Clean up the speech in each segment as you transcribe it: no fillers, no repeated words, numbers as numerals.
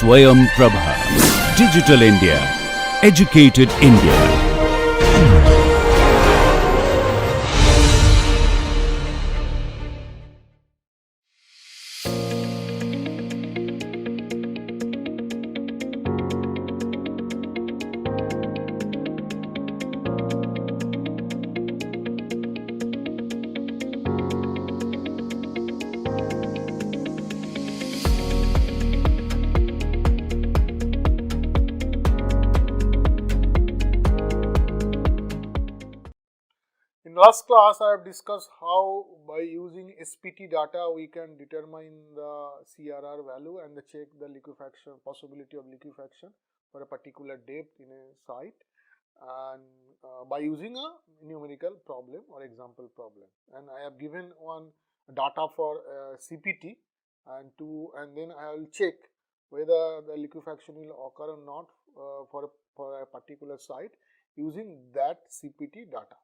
Swayam Prabha. Digital India. Educated India. In last class, I have discussed how by using SPT data we can determine the CRR value and check the liquefaction possibility of liquefaction for a particular depth in a site, and by using a numerical problem or example problem. And I have given one data for CPT and then I will check whether the liquefaction will occur or not for a particular site using that CPT data.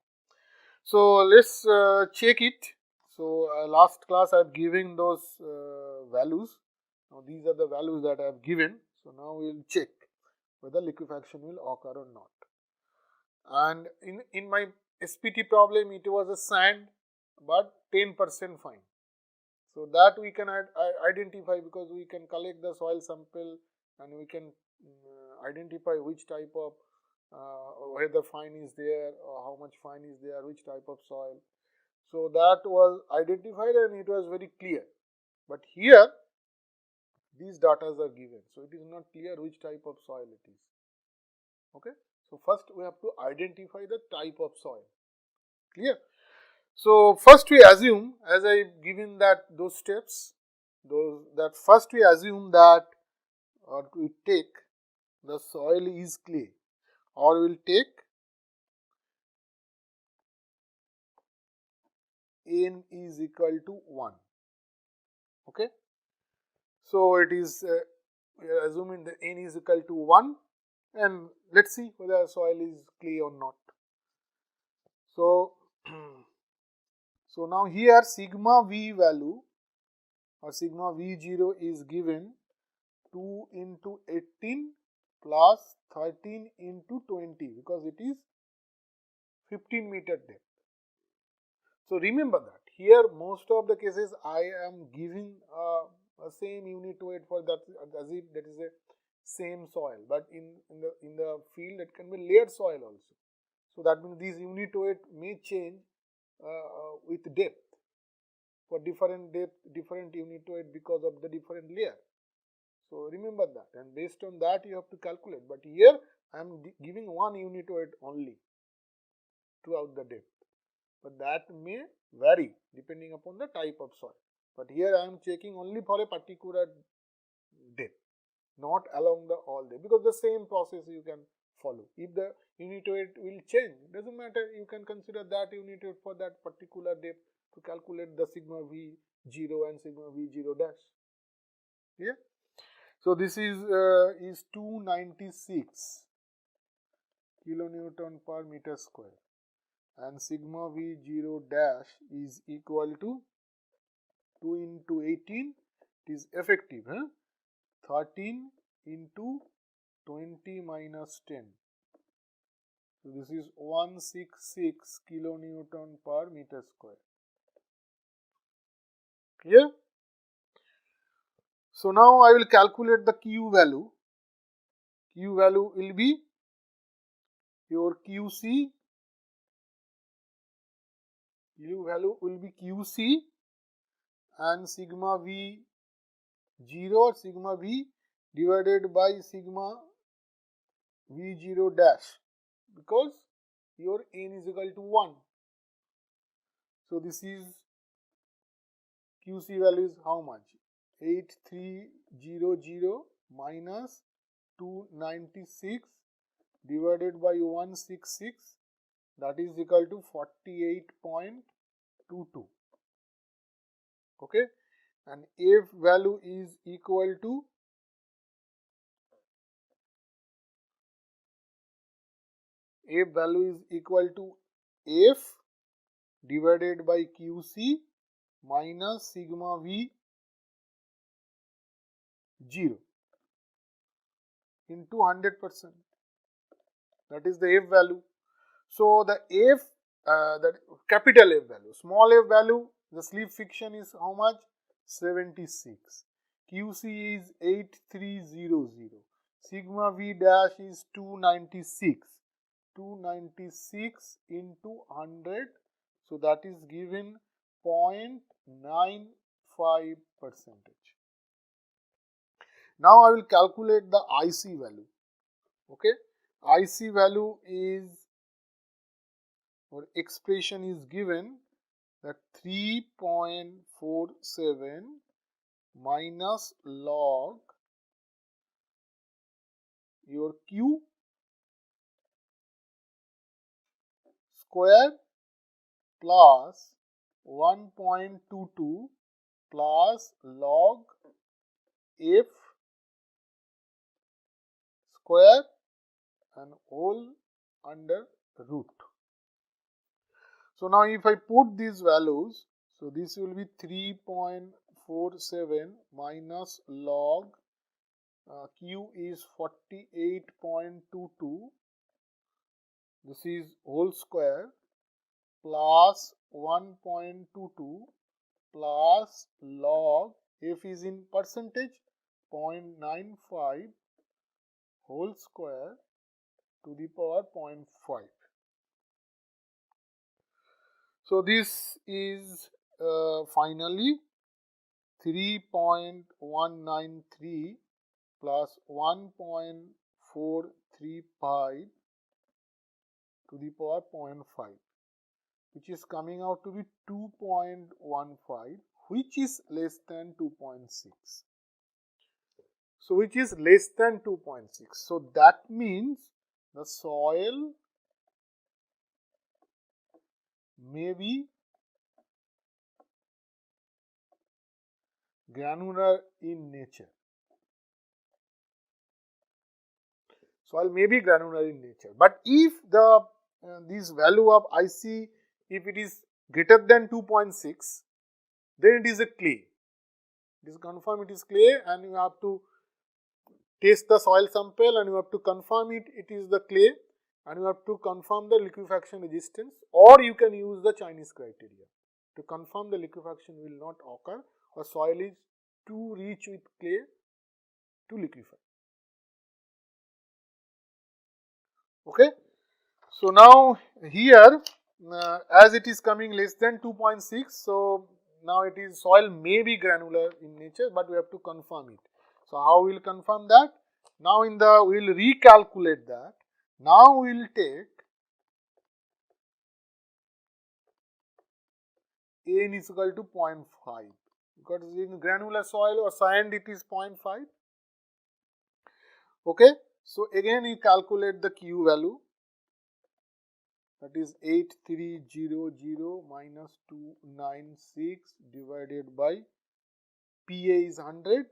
So let's check it. So last class I have given those values. Now these are the values that I have given. So now we will check whether liquefaction will occur or not. And in my SPT problem, it was a sand, but 10% fine. So that we can identify because we can collect the soil sample and we can identify which type of whether fine is there or how much fine is there, which type of soil. So that was identified and it was very clear. But here these data are given, so it is not clear which type of soil it is. Okay. So first we have to identify the type of soil. Clear? So first we assume, as I given that those steps, that first we assume that or we take the soil is clay, or we will take n is equal to 1. Okay. So it is we are assuming that n is equal to 1, and let's see whether soil is clay or not. So so now here sigma v value or sigma v0 is given 2 into 18 plus 13 into 20 because it is 15 meter depth. So remember that here most of the cases I am giving a same unit weight for that as if that is a same soil, but in the field it can be layered soil also. So that means these unit weight may change with depth. For different depth, different unit weight because of the different layer. So remember that, and based on that you have to calculate. But here I am giving one unit weight only throughout the depth, but that may vary depending upon the type of soil. But here I am checking only for a particular depth, not along the all depth, because the same process you can follow. If the unit weight will change, it doesn't matter, you can consider that unit weight for that particular depth to calculate the sigma v0 and sigma v0 dash. Yeah. So this is 296 kilonewton per meter square, and sigma v0 dash is equal to 2 into 18. It is effective, 13 into 20 minus 10. So this is 166 kilonewton per meter square. Clear? So now I will calculate the Q value. Q value will be your QC. Q value will be QC and sigma V0 or sigma V divided by sigma V0 dash, because your n is equal to 1. So this is QC value is how much? 8300 minus 296 divided by 166, that is equal to 48.22. Okay, and F value is equal to F divided by QC minus sigma V 0. into 100%. That is the F value. So the F, that capital F value, small f value, the slip friction is how much? 76. QC is 8300. Sigma V dash is 296. 296 into 100. So that is given 0.95 percentage. Now I will calculate the IC value. Okay, IC value is, or expression is given that 3.47 minus log your Q square plus 1.22 plus log F square and whole under root. So now if I put these values, so this will be 3.47 minus log Q is 48.22. This is whole square plus 1.22 plus log F is in percentage 0.95 whole square to the power 0.5. So this is finally 3.193 plus 1.435 to the power 0.5, which is coming out to be 2.15, which is less than 2.6. So which is less than 2.6. So that means the soil may be granular in nature. Soil may be granular in nature, but if the this value of IC, if it is greater than 2.6, then it is a clay. It is confirmed it is clay, and you have to test the soil sample and you have to confirm it is the clay, and you have to confirm the liquefaction resistance, or you can use the Chinese criteria to confirm the liquefaction will not occur or soil is too rich with clay to liquefy. Okay. So now here as it is coming less than 2.6, so now it is soil may be granular in nature, but we have to confirm it. So how we will confirm that? Now we will recalculate that. Now we will take N is equal to 0.5, because in granular soil or sand it is 0.5. Okay. So again we calculate the Q value, that is 8300 minus 296 divided by PA is 100,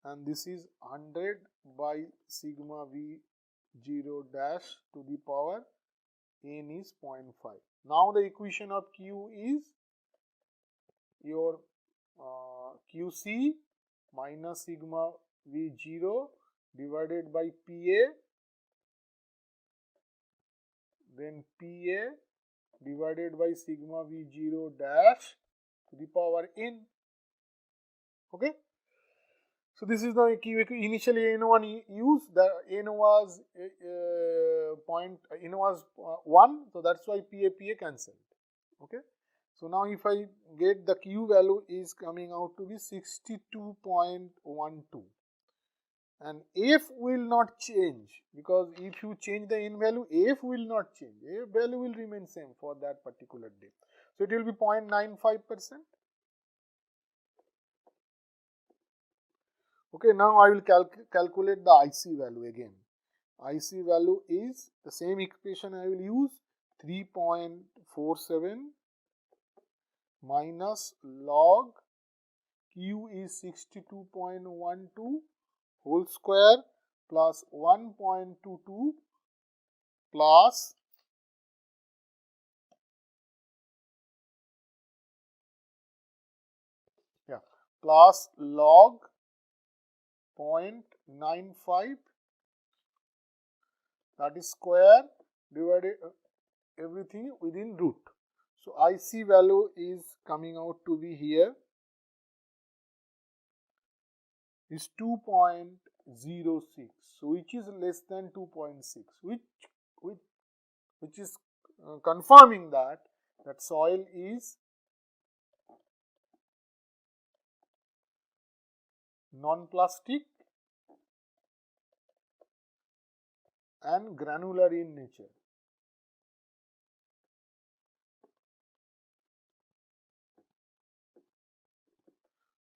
and this is 100 by sigma V 0 dash to the power N is 0.5. Now the equation of Q is your QC minus sigma V 0 divided by PA, then PA divided by sigma V 0 dash to the power N. Okay. So this is the initially N1 used, the N was N was 1, so that's why PA cancelled. Okay. So now if I get the Q value is coming out to be 62.12, and F will not change, because if you change the N value, F will not change, F value will remain same for that particular day. So it will be 0.95%. Okay, now I will calculate the IC value again. IC value is the same expression I will use, 3.47 minus log Q is 62.12 whole square plus 1.22 plus plus log 0.95 0.95, that is square divided everything within root. So IC value is coming out to be here is 2.06, so which is less than 2.6, which is confirming that soil is non-plastic and granular in nature.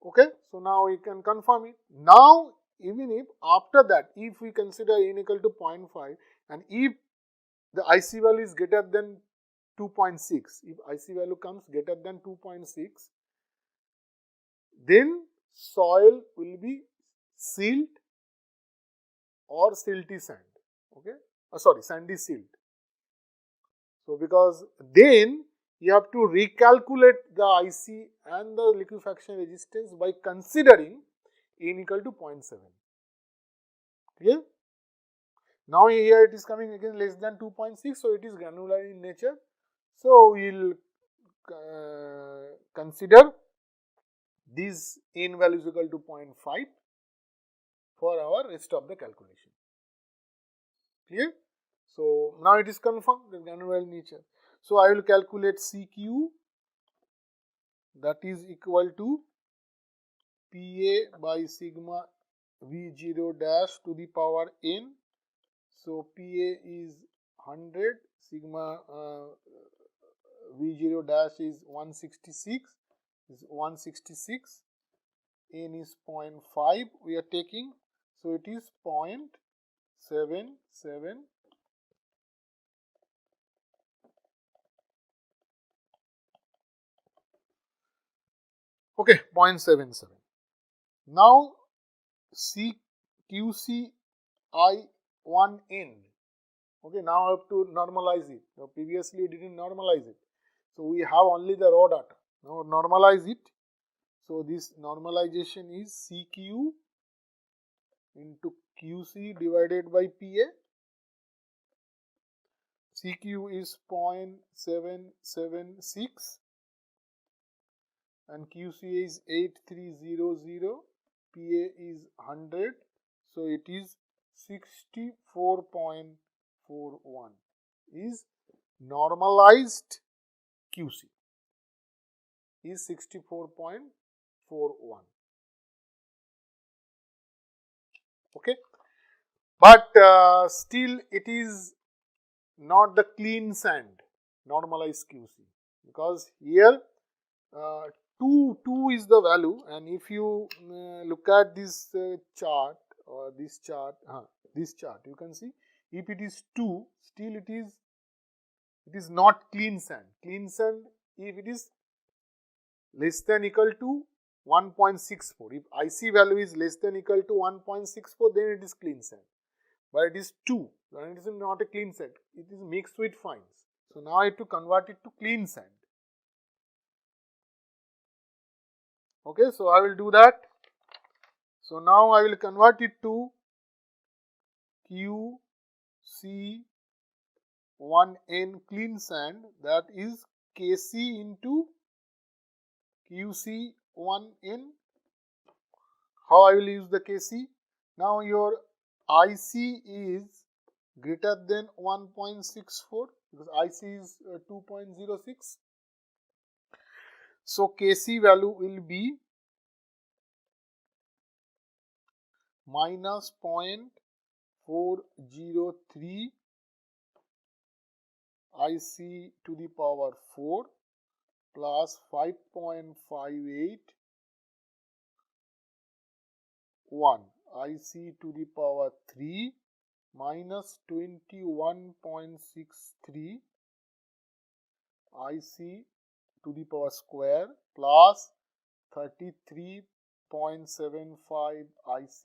Okay, so now we can confirm it. Now, even if after that, if we consider n equal to 0.5 and if the IC value is greater than 2.6, if IC value comes greater than 2.6, then soil will be silt or silty sand. Okay, sorry, sandy silt. So because then you have to recalculate the IC and the liquefaction resistance by considering n equal to 0.7. Clear? Now here it is coming again less than 2.6, so it is granular in nature. So we will consider this n value is equal to 0.5 for our rest of the calculation. Clear? So now it is confirmed the granular in nature. So I will calculate CQ, that is equal to PA by sigma V0 dash to the power n. So PA is 100, sigma V0 dash is 166, n is 0.5 we are taking, so it is 0.77. Okay, 0.77. Now QCI1N. Okay, now I have to normalize it. Now, previously we didn't normalize it. So we have only the raw data. Now normalize it. So this normalization is CQ into QC divided by PA. CQ is 0.776 and QC is 8300. PA is 100. So it is 64.41 is normalized QC is 64.41. Okay, but still it is not the clean sand normalized QC, because here 2 is the value, and if you look at this chart or this chart, you can see if it is 2, still it is not clean sand. Clean sand, if it is less than equal to 1.64, if IC value is less than equal to 1.64, then it is clean sand. But it is 2, then it is not a clean sand, it is mixed with fines. So now I have to convert it to clean sand. Okay, so I will do that. So now I will convert it to QC1N clean sand, that is Kc into QC1N. How I will use the Kc? Now your IC is greater than 1.64 because IC is 2.06. So Kc value will be minus 0.403 IC to the power 4 plus 5.58 IC to the power 3 minus 21.63 IC to the power square plus 33.75 IC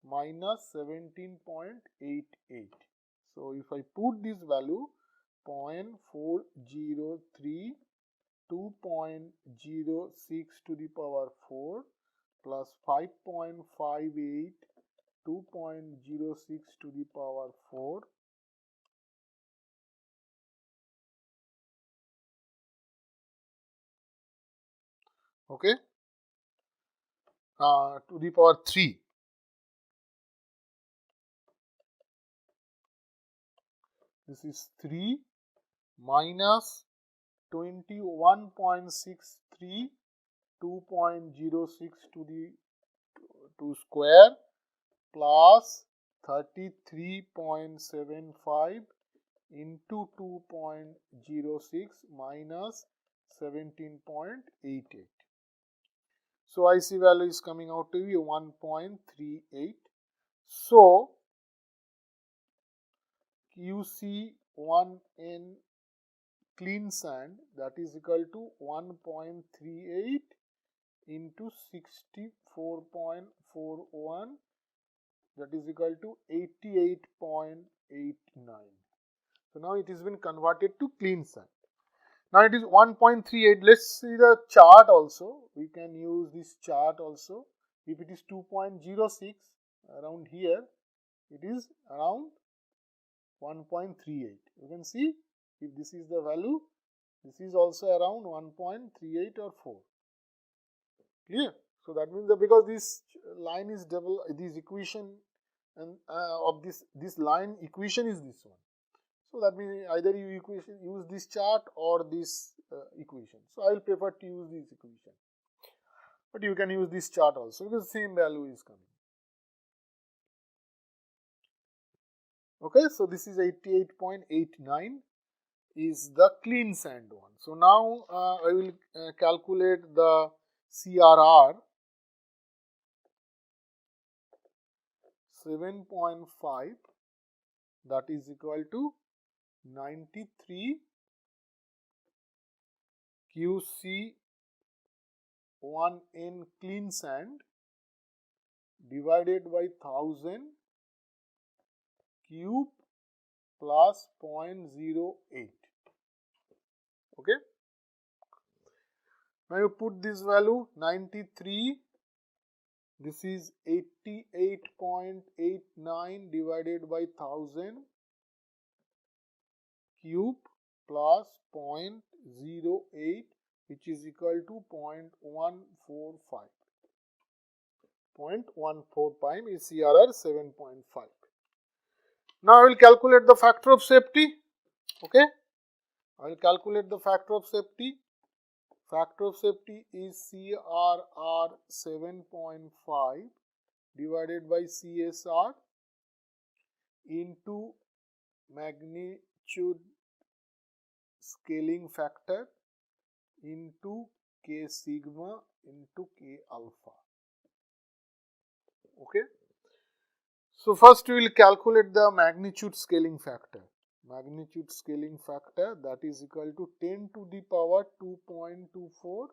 minus 17.88. So if I put this value 0.403, 2.06 to the power 4 plus 5.58 2.06 to the power 4 okay to the power 3. This is 3 minus 21.63 2.06 to the 2 square plus 33.75 into 2.06 minus 17.88. So IC value is coming out to be 1.38. So QC1N clean sand, that is equal to 1.38 into 64.41, that is equal to 88.89. So now it has been converted to clean sand. Now it is 1.38. Let's see the chart also. We can use this chart also. If it is 2.06 around here, it is around 1.38. You can see if this is the value, this is also around 1.38 or 4. Clear? So that means that because this line is double, this equation and of this line equation is this one. So that means either you use this chart or this equation. So I will prefer to use this equation, but you can use this chart also because same value is coming. Okay, so this is 88.89 is the clean sand one. So now I will calculate the CRR 7.5, that is equal to 93 QC1N clean sand divided by 1000 cube plus 0.08. Okay. Now you put this value 93. This is 88.89 divided by 1000 cube plus 0.08, which is equal to 0.145. 0.145 is CRR 7.5. Now I will calculate the factor of safety. Okay, I will calculate the factor of safety. Factor of safety is CRR 7.5 divided by CSR into magnitude scaling factor into K sigma into K alpha. Okay. So first we will calculate the magnitude scaling factor. Magnitude scaling factor, that is equal to 10 to the power 2.24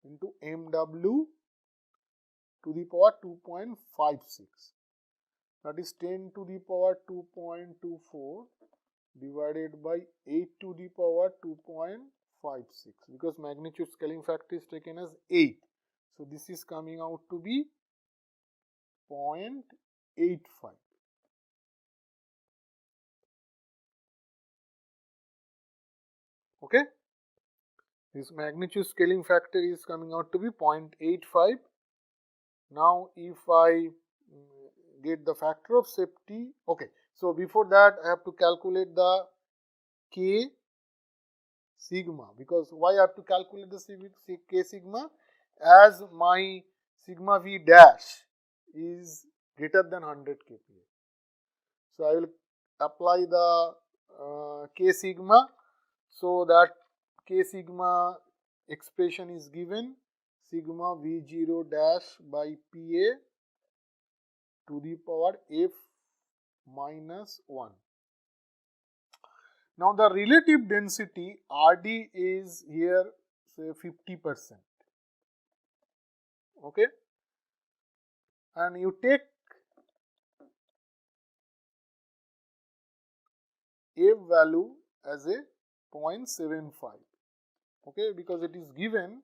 into MW to the power 2.56. That is 10 to the power 2.24 divided by 8 to the power 2.56, because magnitude scaling factor is taken as 8. So this is coming out to be 0.85. Okay, this magnitude scaling factor is coming out to be 0.85. Now if I get the factor of safety, okay, so before that I have to calculate the K sigma, because why I have to calculate the K sigma? As my sigma V dash is greater than 100 kPa. So I will apply the K sigma, so that K sigma expression is given sigma V0 dash by PA to the power F minus 1. Now the relative density RD is here say 50%. Okay, and you take F value as a 0.75. Okay, because it is given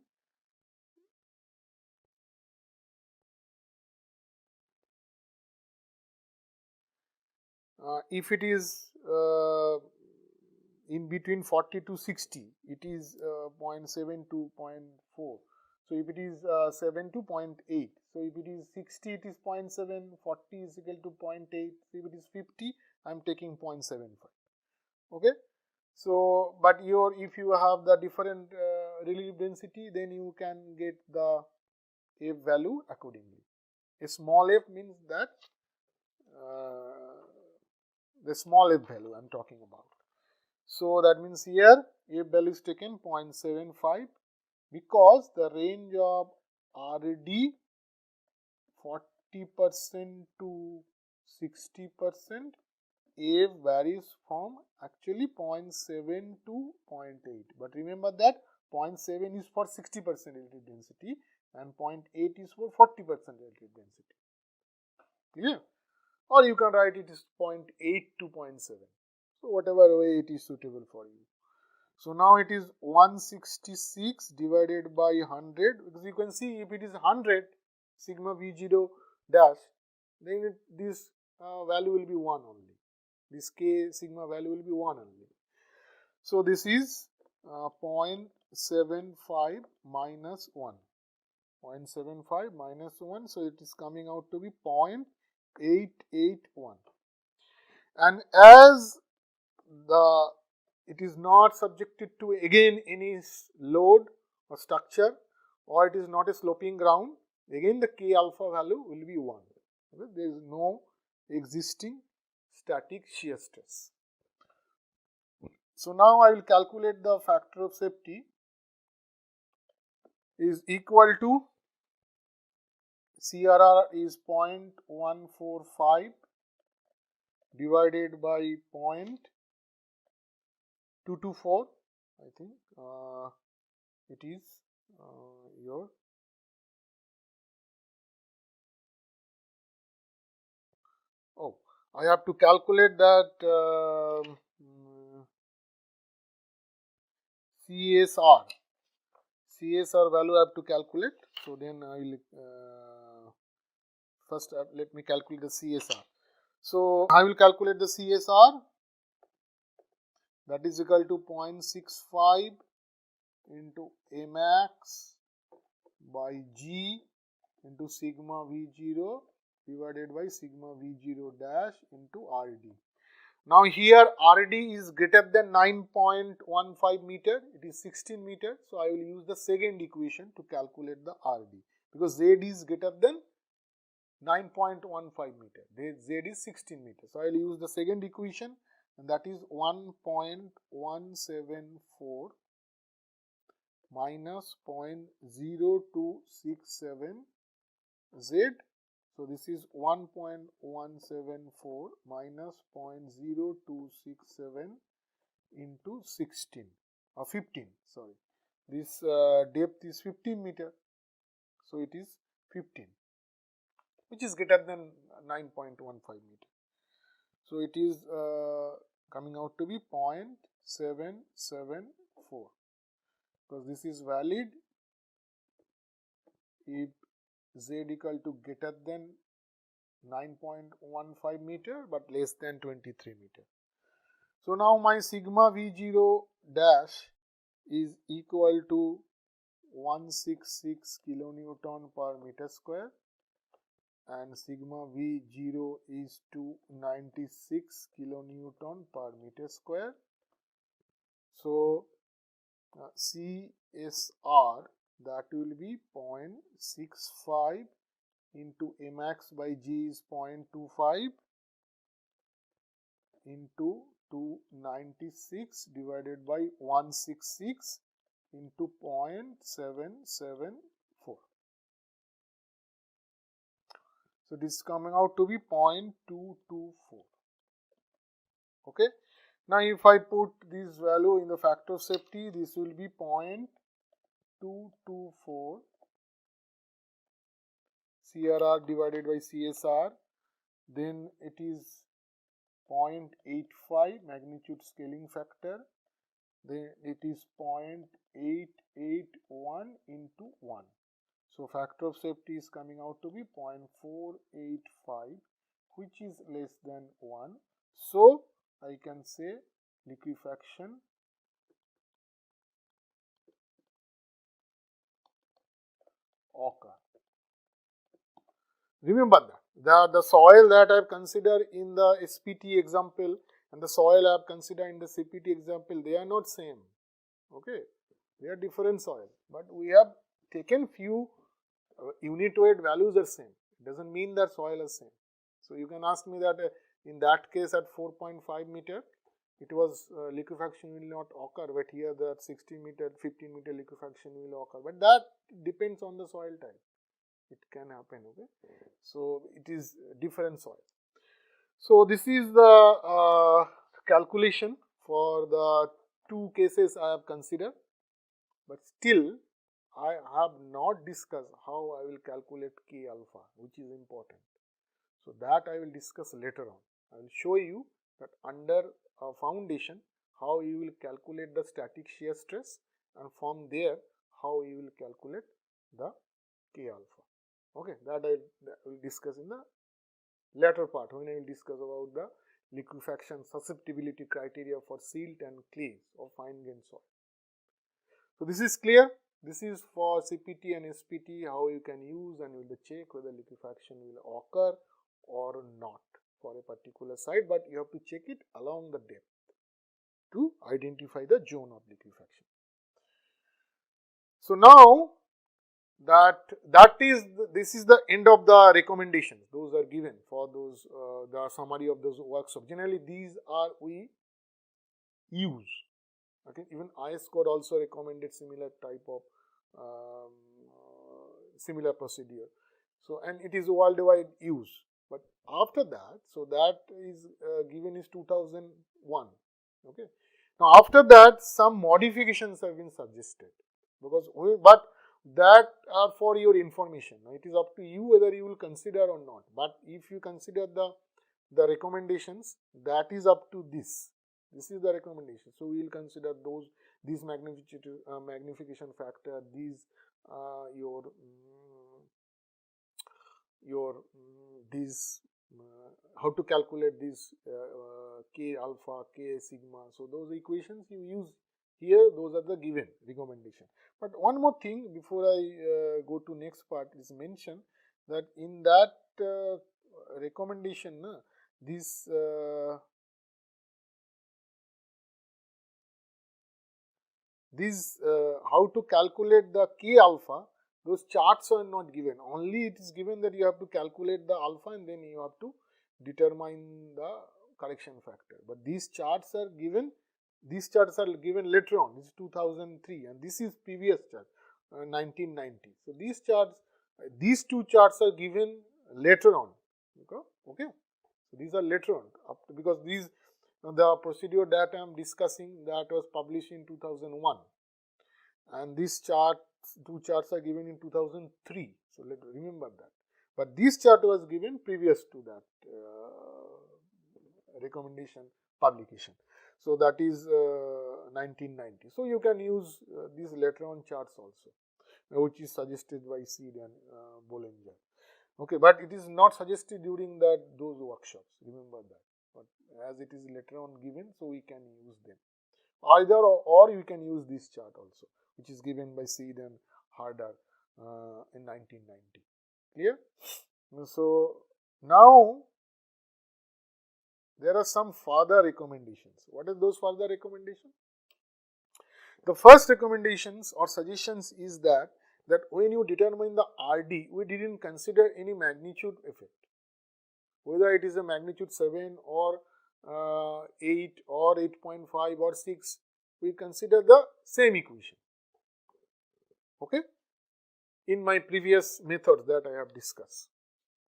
If it is in between 40 to 60, it is 0.7 to 0.4. So if it is 7 to 0.8, so if it is 60, it is 0.7, 40 is equal to 0.8, so if it is 50, I am taking 0.75. Okay. So, but if you have the different relief density, then you can get the F value accordingly. A small f means that the small f value I am talking about. So, that means here f value is taken 0.75 because the range of RD 40% to 60%, F varies from actually 0.7 to 0.8. But remember that 0.7 is for 60% relative density and 0.8 is for 40% relative density. Clear? Or you can write it as 0.8 to 0.7. So, whatever way it is suitable for you. So, now it is 166 divided by 100, because you can see if it is 100 sigma V0 dash, then this value will be 1 only. This K sigma value will be 1 only. So, this is 0.75 minus 1. 0.75 minus 1. So, it is coming out to be 0.881. And as it is not subjected to again any load or structure, or it is not a sloping ground, again the K alpha value will be 1. Okay? There is no existing static shear stress. So, now I will calculate the factor of safety is equal to CRR is 0.145 divided by 0.224, I think it is your I have to calculate that CSR value I have to calculate. So, then I will first let me calculate the CSR. So, I will calculate the CSR, that is equal to 0.65 into Max by G into sigma V0 divided by sigma V0 dash into RD. Now, here RD is greater than 9.15 meter, it is 16 meter. So, I will use the second equation to calculate the RD, because Z is greater than 9.15 meter, Z is 16 meter. So, I will use the second equation, and that is 1.174 minus 0.0267 Z. So, this is 1.174 minus 0.0267 into 16 or 15, sorry. This depth is 15 meter. So, it is 15, which is greater than 9.15 meter. So, it is coming out to be 0.774, because this is valid if Z equal to greater than 9.15 meter but less than 23 meter. So, now my sigma V0 dash is equal to 166 kilonewton per meter square and sigma V0 is 296 kilonewton per meter square. So, CSR, that will be 0.65 into Max by G is 0.25 into 296 divided by 166 into 0.774. So, this is coming out to be 0.224. Okay. Now, if I put this value in the factor of safety, this will be 0.224 CRR divided by CSR, then it is 0.85 magnitude scaling factor, then it is 0.881 into 1. So, factor of safety is coming out to be 0.485, which is less than 1. So I can say liquefaction occur. Remember that the soil that I have considered in the SPT example and the soil I have considered in the CPT example, they are not same. Okay, they are different soil, but we have taken few unit weight values are same. It doesn't mean that soil is same. So you can ask me that in that case at 4.5 meter, it was liquefaction will not occur, but here that 16 meter, 15 meter liquefaction will occur. But that depends on the soil type. It can happen. Okay, so it is different soil. So this is the calculation for the two cases I have considered, but still I have not discussed how I will calculate K alpha, which is important. So that I will discuss later on. I will show you that under a foundation how you will calculate the static shear stress, and from there how you will calculate the K alpha. Okay, that I will discuss in the later part when I will discuss about the liquefaction susceptibility criteria for silt and clays or fine grained soil. So this is clear. This is for CPT and SPT how you can use and will check whether liquefaction will occur or not for a particular site, but you have to check it along the depth to identify the zone of liquefaction. So now this is the end of the recommendations. Those are given for those the summary of those workshops. Generally, these are we use. Okay, even IS code also recommended similar type of similar procedure. So and it is worldwide use. But after that, so that is given is 2001. Okay. Now after that, some modifications have been suggested because but that are for your information. Now it is up to you whether you will consider or not. But if you consider the recommendations, that is up to this. This is the recommendation. So we will consider these magnification factor, these these how to calculate this K alpha, K sigma. So those equations you use here, those are the given recommendation. But one more thing before I go to next part is mention that in that recommendation, this how to calculate the K alpha, those charts are not given. Only it is given that you have to calculate the alpha and then you have to determine the correction factor. But these charts are given. These charts are given later on. This is 2003 and this is previous chart, 1990. So these charts, these two charts are given later on. Okay. So these are later on because these the procedure that I am discussing that was published in 2001, and these two charts are given in 2003. So let remember that. But this chart was given previous to that recommendation publication. So that is 1990. So you can use these later on charts also, which is suggested by Seed and Bollinger. Okay, but it is not suggested during those workshops. Remember that. But as it is later on given, so we can use them. Either or you can use this chart also, which is given by Seed and Harder in 1990. Clear? So now there are some further recommendations. What are those further recommendations? The first recommendations or suggestions is that when you determine the RD, we didn't consider any magnitude effect. Whether it is a magnitude 7 or 8 or 8.5 or 6, we consider the same equation. Okay, in my previous methods that I have discussed.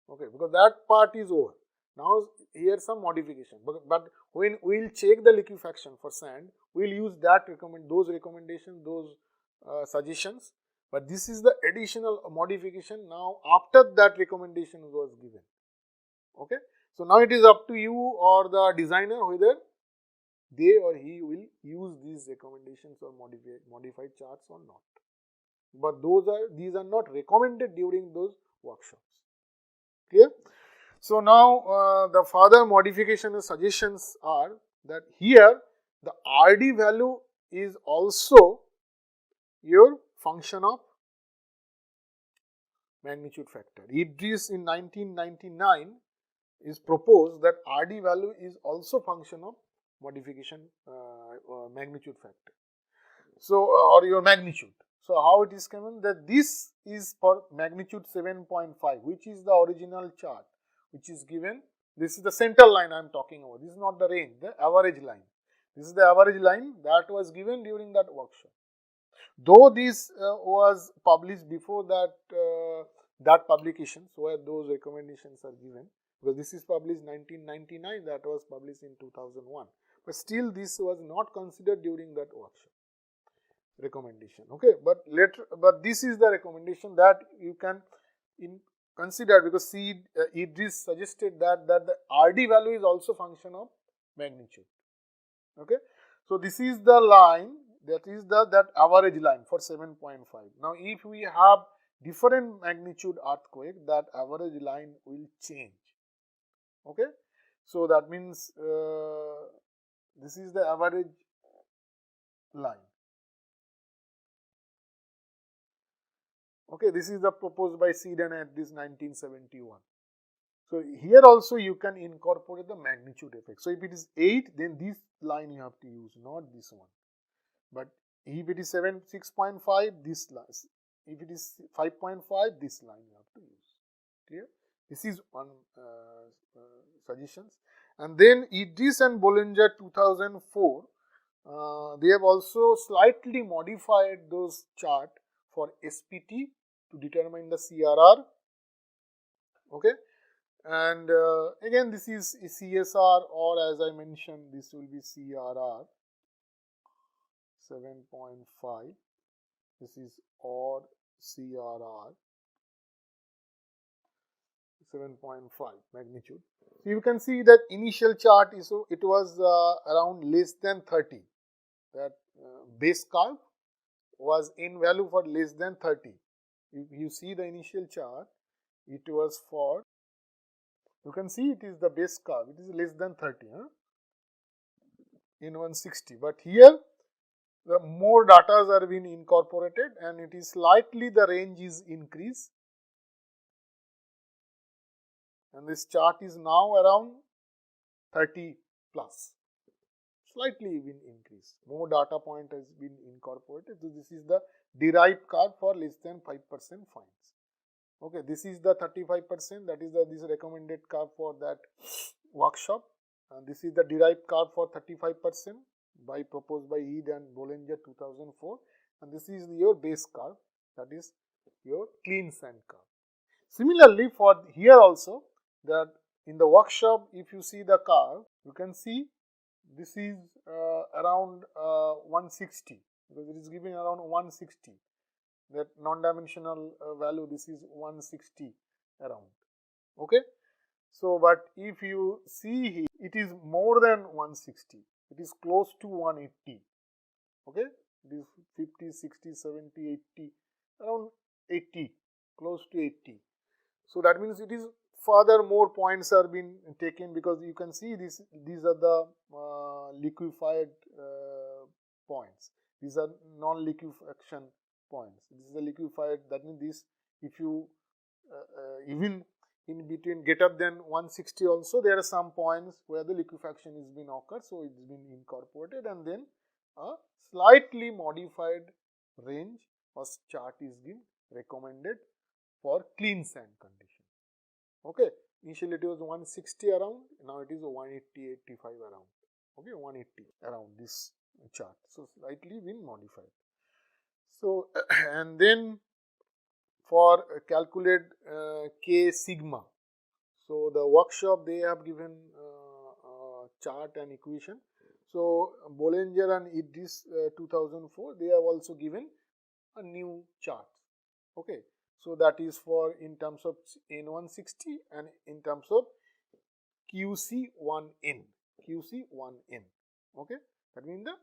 Okay, because that part is over. Now here some modification, but when we will check the liquefaction for sand, we will use those recommendations, those suggestions. But this is the additional modification now after that recommendation was given. Okay, so now it is up to you or the designer whether they or he will use these recommendations or modified charts or not. But these are not recommended during those workshops. Clear? So now the further modification and suggestions are that here the RD value is also your function of magnitude factor. Idris in 1999 is proposed that RD value is also function of modification magnitude factor. So or your magnitude. So how it is given that this is for magnitude 7.5, which is the original chart, which is given. This is the center line I am talking about. This is not the range, the average line. This is the average line that was given during that workshop. Though this was published before that publication, so where those recommendations are given, because this is published 1999, that was published in 2001, but still this was not considered during that workshop recommendation. Okay, but this is the recommendation that you can consider, because Idris suggested that the RD value is also function of magnitude. Okay, so this is the line, that is that average line for 7.5. Now if we have different magnitude earthquake, that average line will change. Okay, so that means this is the average line. Okay, this is the proposed by Sedan at this 1971. So here also you can incorporate the magnitude effect. So if it is 8, then this line you have to use, not this one. But if it is 6.5, this line. If it is 5.5, this line you have to use. Clear? This is one suggestions. And then Idris and Bollinger 2004, they have also slightly modified those chart for SPT to determine the CRR. Okay, and again this is CSR, or as I mentioned, this will be CRR 7.5. This is or CRR 7.5 magnitude. So you can see that initial chart is, so it was around less than 30. That base curve was in value for less than 30. If you see the initial chart, it was for, you can see it is the base curve, it is less than 30 in 160. But here the more data are being incorporated, and it is slightly the range is increased, and this chart is now around 30 plus, slightly even increased. More data point has been incorporated. So this is the derived curve for less than 5% fines. Okay, this is the 35%, that is this recommended curve for that workshop, and this is the derived curve for 35% proposed by Ed and Bollinger 2004, and this is your base curve, that is your clean sand curve. Similarly, for here also, that in the workshop, if you see the curve, you can see this is around 160, because it is giving around 160. That non-dimensional value, this is 160 around. Okay, so but if you see here, it is more than 160, it is close to 180. Okay, it is 50, 60, 70, 80, around 80, close to 80. So that means it is further more points are being taken, because you can see these are the liquefied points. These are non-liquefaction points. This is the liquefied, that means this, if you even in between greater than 160 also, there are some points where the liquefaction is been occurred, so it is been incorporated, and then a slightly modified range or chart is being recommended for clean sand condition. Okay, initially it was 160 around, now it is 180, 85 around. Okay, 180 around this chart, so slightly been modified. So and then for calculate K sigma, so the workshop they have given chart and equation. So Bollinger and Idris 2004, they have also given a new chart. Okay, so that is for in terms of N160 and in terms of QC1N. QC1N. Okay, that means the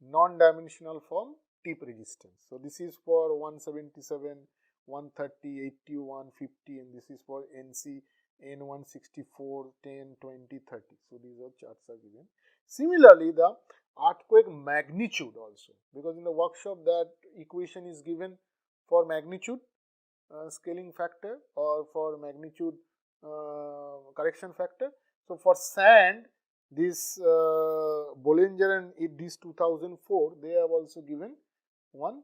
non-dimensional form tip resistance. So this is for 177, 130, 80, 150, and this is for NC N1 64, 10, 20, 30. So these are charts are given. Similarly, the earthquake magnitude also, because in the workshop that equation is given for magnitude scaling factor or for magnitude correction factor. So for sand, this Bollinger and this 2004, they have also given one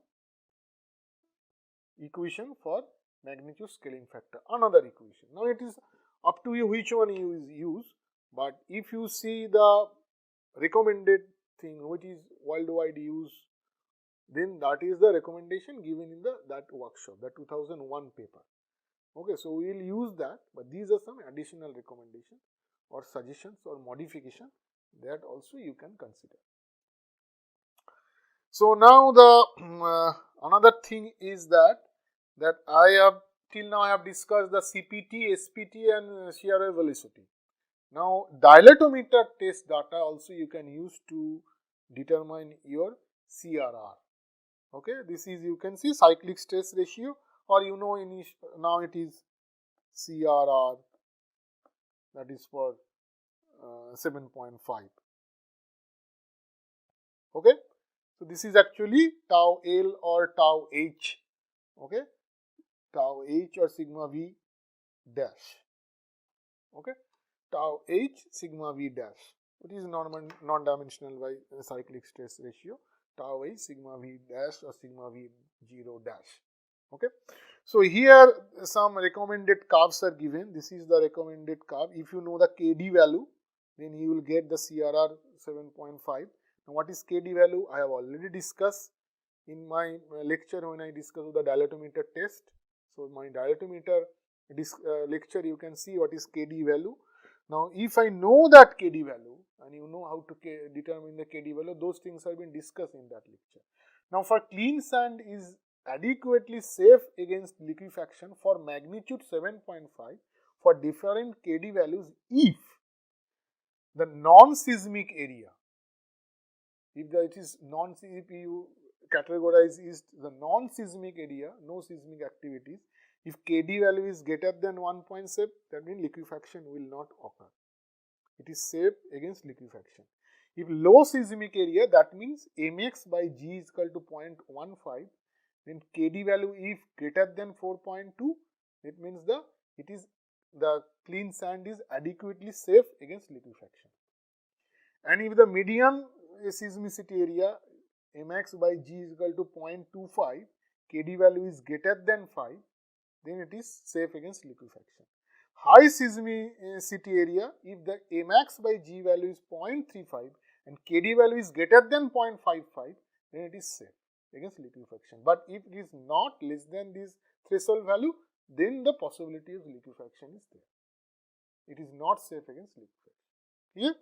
equation for magnitude scaling factor, another equation. Now it is up to you which one you use, but if you see the recommended thing which is worldwide use, then that is the recommendation given in that workshop, the 2001 paper. Okay, so we will use that, but these are some additional recommendations or suggestions or modification that also you can consider. So now the another thing is that I have till now I have discussed the CPT, SPT and shear velocity. Now dilatometer test data also you can use to determine your CRR. Okay, this is you can see cyclic stress ratio, or you know now it is CRR, that is for 7.5. Okay, so this is actually tau L or tau H. Okay, tau H or sigma V dash. Okay, tau H sigma V dash. It is non-dimensional by cyclic stress ratio. Tau H sigma V dash or sigma V 0 dash. Okay, so here some recommended curves are given. This is the recommended curve. If you know the KD value, then you will get the CRR 7.5. Now what is KD value? I have already discussed in my lecture when I discussed the dilatometer test. So my dilatometer lecture, you can see what is KD value. Now if I know that KD value and you know how to determine the KD value, those things have been discussed in that lecture. Now for clean sand is adequately safe against liquefaction for magnitude 7.5 for different KD values if the non-seismic area, if it is non-CPU categorized is the non-seismic area, no seismic activities, if KD value is greater than 1.7, that means liquefaction will not occur. It is safe against liquefaction. If low seismic area, that means Mx by G is equal to 0.15, then KD value if greater than 4.2, it means the clean sand is adequately safe against liquefaction. And if the medium seismicity area Mx by G is equal to 0.25, KD value is greater than 5, then it is safe against liquefaction. High seismicity area, if the Mx by G value is 0.35 and KD value is greater than 0.55, then it is safe against liquefaction. But if it is not less than this threshold value, then the possibility of liquefaction is there. It is not safe against liquefaction. Clear?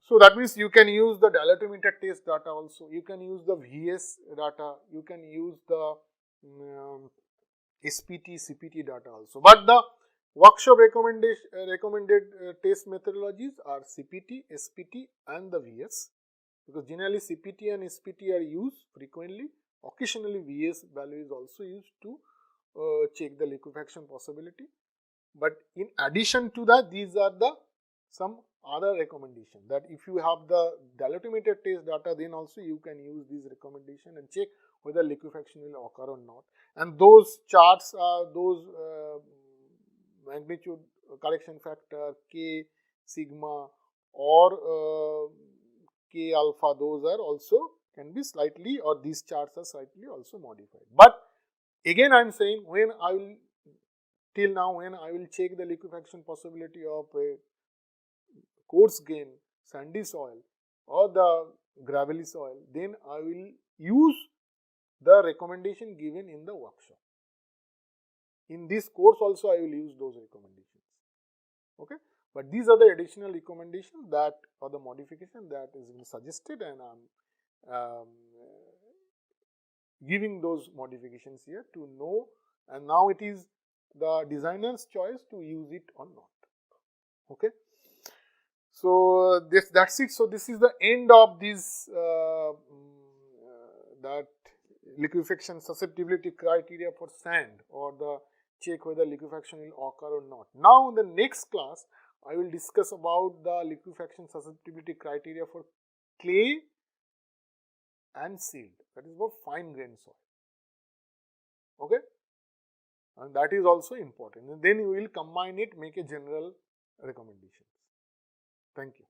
So that means you can use the dilatometer test data also, you can use the VS data, you can use the SPT, CPT data also. But the workshop recommended test methodologies are CPT, SPT and the VS, because generally CPT and SPT are used frequently. Occasionally VS value is also used to check the liquefaction possibility. But in addition to that, these are the some other recommendation that if you have the dilatometer test data, then also you can use this recommendation and check whether liquefaction will occur or not. And those charts are those magnitude correction factor, K sigma or K alpha, those are also can be slightly, or these charts are slightly also modified. But again I am saying, when I will till now when I will check the liquefaction possibility of a coarse grain sandy soil or the gravelly soil, then I will use the recommendation given in the workshop. In this course also I will use those recommendations. Okay, but these are the additional recommendations that or the modification that is been suggested, and I am giving those modifications here to know, and now it is the designer's choice to use it or not. Okay. So that's it. So this is the end of this that liquefaction susceptibility criteria for sand or the check whether liquefaction will occur or not. Now in the next class, I will discuss about the liquefaction susceptibility criteria for clay and silt, that is for fine grained soil. Okay, and that is also important. And then you will combine it, make a general recommendation. Thank you.